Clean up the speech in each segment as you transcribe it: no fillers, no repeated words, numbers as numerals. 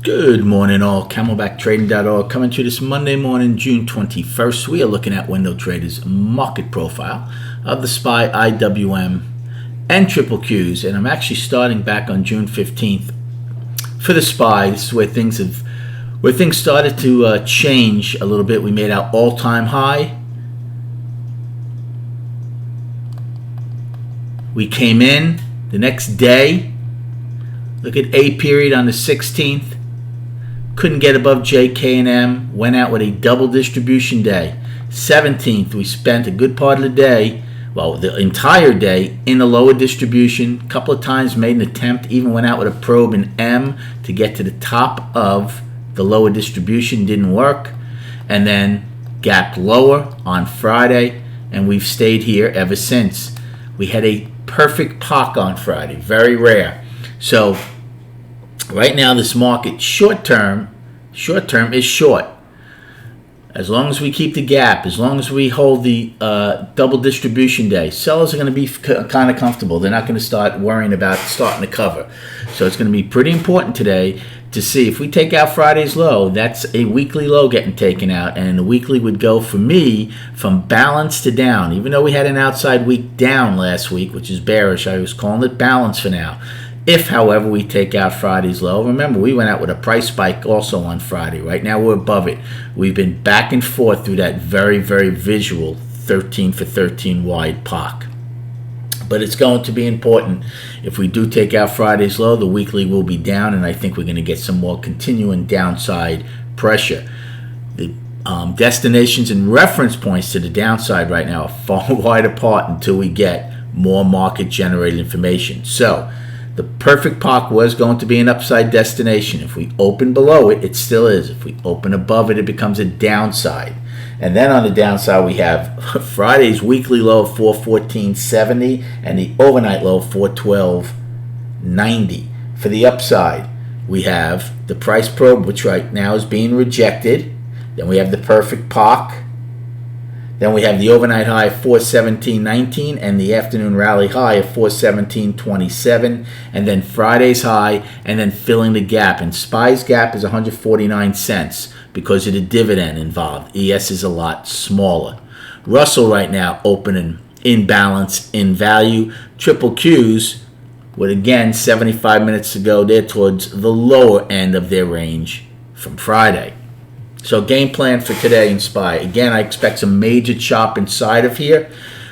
Good morning all, CamelbackTrading.org coming to you this Monday morning, June 21st. We are looking at Window Trader's market profile of the SPY, IWM, and triple Qs. And I'm actually starting back on June 15th for the SPY. This is where things started to change a little bit. We made our all-time high. We came in the next day. Look at A period on the 16th. Couldn't get above J, K, and M. Went out with a double distribution day. 17th, we spent a good part of the day, well, the entire day, in the lower distribution. A couple of times made an attempt, even went out with a probe in M to get to the top of the lower distribution. Didn't work. And then gapped lower on Friday, and we've stayed here ever since. We had a perfect POC on Friday. Very rare. So right now, this market short term is short. As long as we keep the gap, as long as we hold the double distribution day, sellers are going to be kind of comfortable. They're not going to start worrying about starting to cover. So it's going to be pretty important today to see if we take out Friday's low. That's a weekly low getting taken out, and the weekly would go for me from balance to down. Even though we had an outside week down last week, which is bearish, I was calling it balance for now. If, however, we take out Friday's low, remember we went out with a price spike also on Friday. Right now we're above it. We've been back and forth through that very, very visual 13 for 13 wide POC. But it's going to be important. If we do take out Friday's low, the weekly will be down, and I think we're going to get some more continuing downside pressure. The destinations and reference points to the downside right now are far wide apart until we get more market-generated information. So the perfect POC was going to be an upside destination. If we open below it, it still is. If we open above it, it becomes a downside. And then on the downside, we have Friday's weekly low of 414.70 and the overnight low of 412.90. For the upside, we have the price probe, which right now is being rejected. Then we have the perfect POC. Then we have the overnight high of 417.19 and the afternoon rally high of 417.27, and then Friday's high, and then filling the gap. And SPY's gap is 149 cents because of the dividend involved. ES is a lot smaller. Russell right now opening in balance in value. Triple Qs with, again, 75 minutes to go. They're towards the lower end of their range from Friday. So game plan for today in SPY. Again, I expect some major chop inside of here.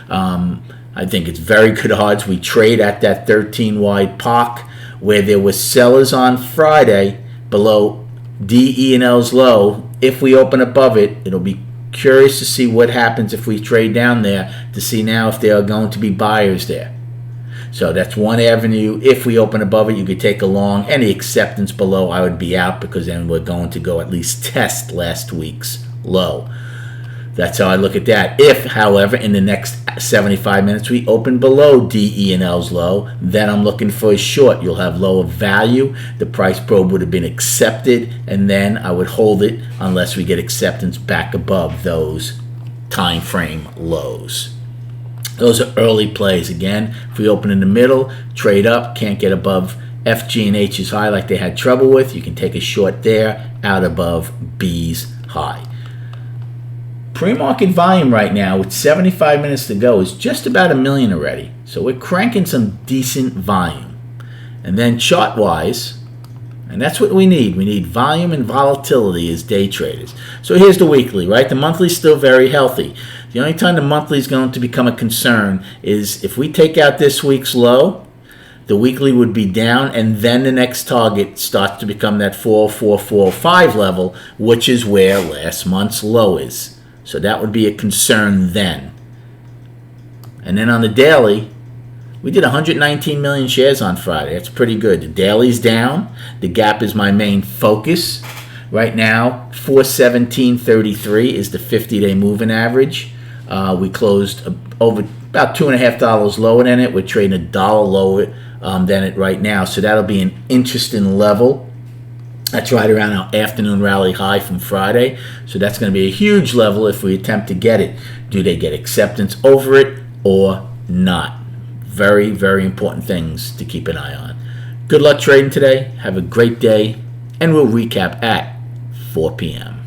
I think it's very good odds we trade at that 13 wide POC where there were sellers on Friday below D, E, and L's low. If we open above it, it'll be curious to see what happens if we trade down there to see now if there are going to be buyers there. So that's one avenue. If we open above it, you could take a long. Any acceptance below, I would be out because then we're going to go at least test last week's low. That's how I look at that. If, however, in the next 75 minutes we open below D, E, and L's low, then I'm looking for a short. You'll have lower value. The price probe would have been accepted, and then I would hold it unless we get acceptance back above those time frame lows. Those are early plays. Again, if we open in the middle, trade up, can't get above F, G, and H's high like they had trouble with, you can take a short there, out above B's high. Pre-market volume right now with 75 minutes to go is just about 1 million already. So we're cranking some decent volume. And then chart-wise, and that's what we need. We need volume and volatility as day traders. So here's the weekly, right? The monthly is still very healthy. The only time the monthly is going to become a concern is if we take out this week's low, the weekly would be down, and then the next target starts to become that 404.45 level, which is where last month's low is. So that would be a concern then. And then on the daily, we did 119 million shares on Friday. That's pretty good. The daily's down. The gap is my main focus. Right now, 417.33 is the 50-day moving average. We closed over about $2.50 lower than it. We're trading $1 lower than it right now. So that'll be an interesting level. That's right around our afternoon rally high from Friday. So that's going to be a huge level if we attempt to get it. Do they get acceptance over it or not? Very, very important things to keep an eye on. Good luck trading today. Have a great day, and we'll recap at 4 p.m.